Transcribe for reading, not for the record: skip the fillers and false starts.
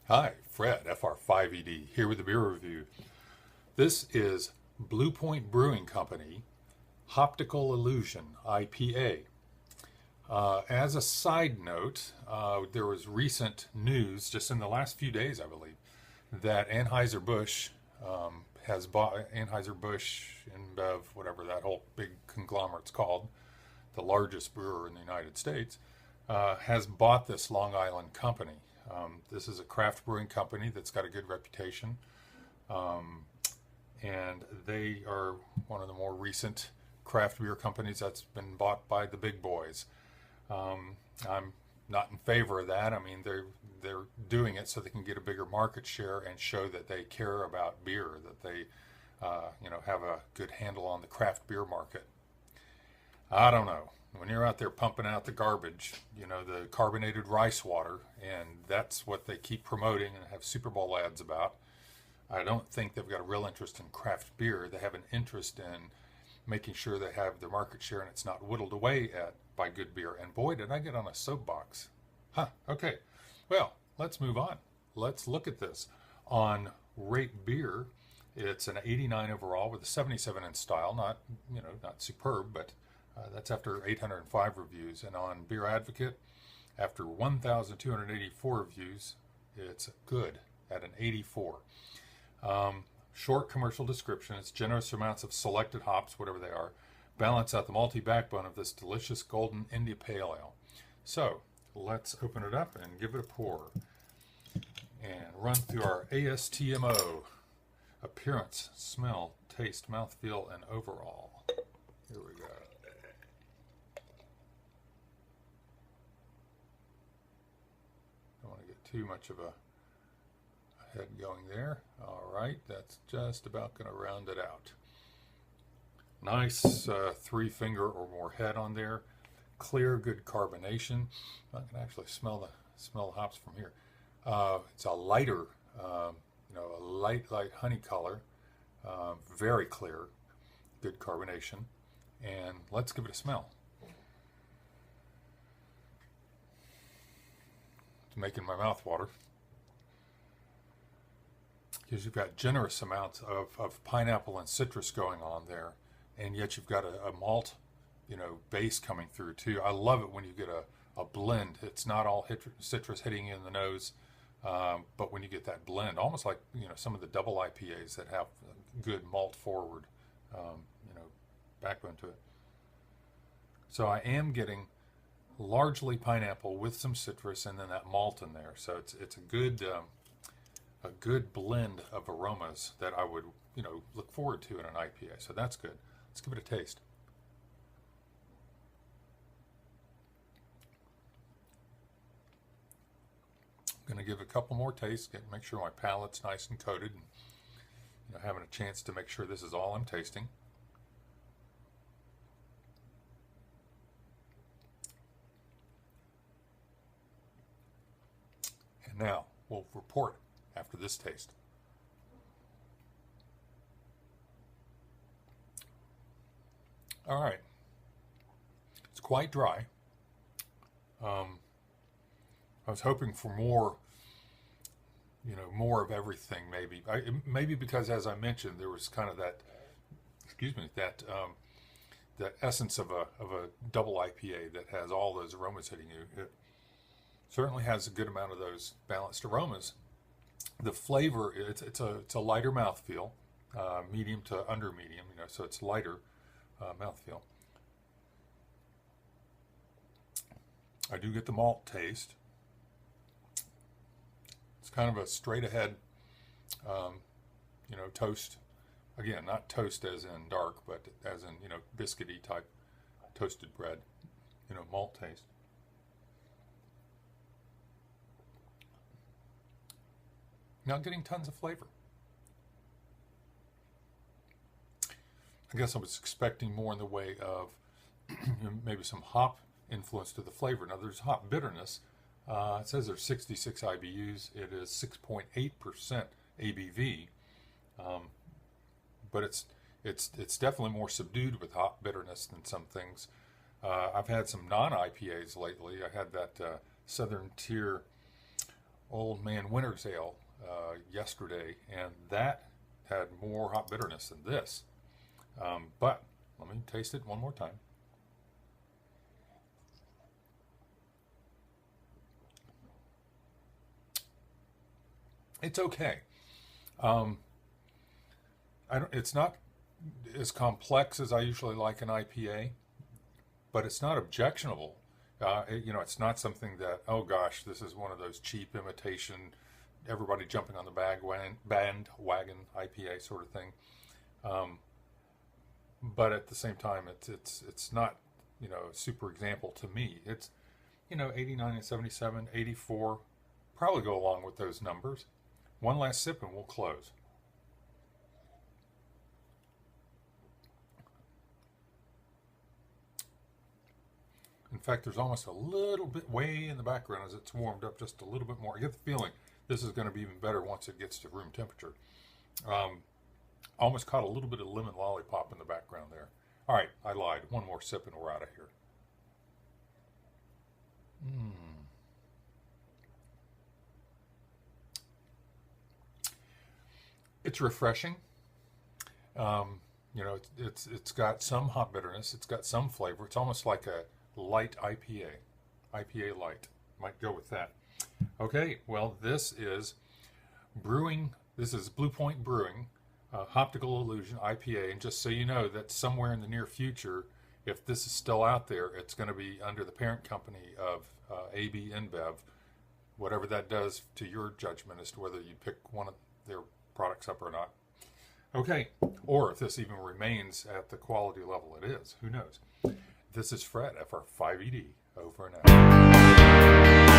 Hi, Fred, FR5ED, here with the beer review. This is Blue Point Brewing Company, Hoptical Illusion, IPA. As a side note, there was recent news, just in the last few days, I believe, that Anheuser-Busch has bought Anheuser-Busch, InBev, whatever that whole big conglomerate's called, the largest brewer in the United States, has bought this Long Island company. This is a craft brewing company that's got a good reputation, and they are one of the more recent craft beer companies that's been bought by the big boys. I'm not in favor of that. I mean, they're doing it so they can get a bigger market share and show that they care about beer, that they have a good handle on the craft beer market. I don't know. When you're out there pumping out the garbage, the carbonated rice water, and that's what they keep promoting and have Super Bowl ads about, I don't think they've got a real interest in craft beer. They have an interest in making sure they have their market share and it's not whittled away at by good beer. And boy, did I get on a soapbox. Okay. Well, let's move on. Let's look at this. On Rate Beer, it's an 89 overall with a 77 in style. Not superb, but that's after 805 reviews. And on Beer Advocate, after 1,284 reviews, it's good at an 84. Short commercial description. It's generous amounts of selected hops, whatever they are, balance out the malty backbone of this delicious golden India Pale Ale. So let's open it up and give it a pour and run through our ASTMO: appearance, smell, taste, mouthfeel, and overall. Here we go. Don't want to get too much of a head going there. All right, that's just about going to round it out. Nice 3-finger or more head on there. Clear, good carbonation. I can actually smell the hops from here. It's a lighter, a light honey color. Very clear, good carbonation. And let's give it a smell. It's making my mouth water, because you've got generous amounts of pineapple and citrus going on there, and yet you've got a malt, base coming through too. I love it when you get a blend. It's not all citrus hitting you in the nose, but when you get that blend, almost like some of the double IPAs that have good malt forward, backbone to it. So I am getting largely pineapple with some citrus and then that malt in there. So it's a good blend of aromas that I would, look forward to in an IPA. So that's good. Let's give it a taste. I'm going to give a couple more tastes, make sure my palate's nice and coated, and having a chance to make sure this is all I'm tasting. And now we'll report after this taste. All right, it's quite dry. I was hoping for more, more of everything. Maybe because, as I mentioned, there was kind of that, that essence of a double IPA that has all those aromas hitting you. It certainly has a good amount of those balanced aromas. The flavor, it's a lighter mouthfeel, medium to under medium, so it's lighter mouthfeel. I do get the malt taste. It's kind of a straight ahead, toast. Again, not toast as in dark, but as in, biscuity type toasted bread, malt taste. Not getting tons of flavor. I guess I was expecting more in the way of maybe some hop influence to the flavor. Now there's hop bitterness. It says there's 66 IBUs. It is 6.8% ABV, but it's definitely more subdued with hop bitterness than some things. I've had some non-IPAs lately. I had that Southern Tier Old Man Winter's Ale yesterday, and that had more hop bitterness than this. But let me taste it one more time. It's okay. Um, it's not as complex as I usually like an IPA, but it's not objectionable. It's not something that, oh gosh, this is one of those cheap imitation, everybody jumping on the bandwagon IPA sort of thing. Um, but at the same time, it's not, a super example to me. It's, 89 and 77, 84, probably go along with those numbers. One last sip and we'll close. In fact, there's almost a little bit way in the background as it's warmed up just a little bit more. I get the feeling this is going to be even better once it gets to room temperature. Almost caught a little bit of lemon lollipop in the background there. All right, I lied. One more sip and we're out of here. It's refreshing. It's got some hop bitterness. It's got some flavor. It's almost like a light IPA. IPA light. Might go with that. Okay, well, this is brewing. This is Blue Point Brewing, Hoptical Illusion IPA. And just so you know that somewhere in the near future, if this is still out there, it's going to be under the parent company of AB InBev. Whatever that does to your judgment as to whether you pick one of their products up or not. Okay, or if this even remains at the quality level it is, who knows? This is Fred, FR5ED, over and out.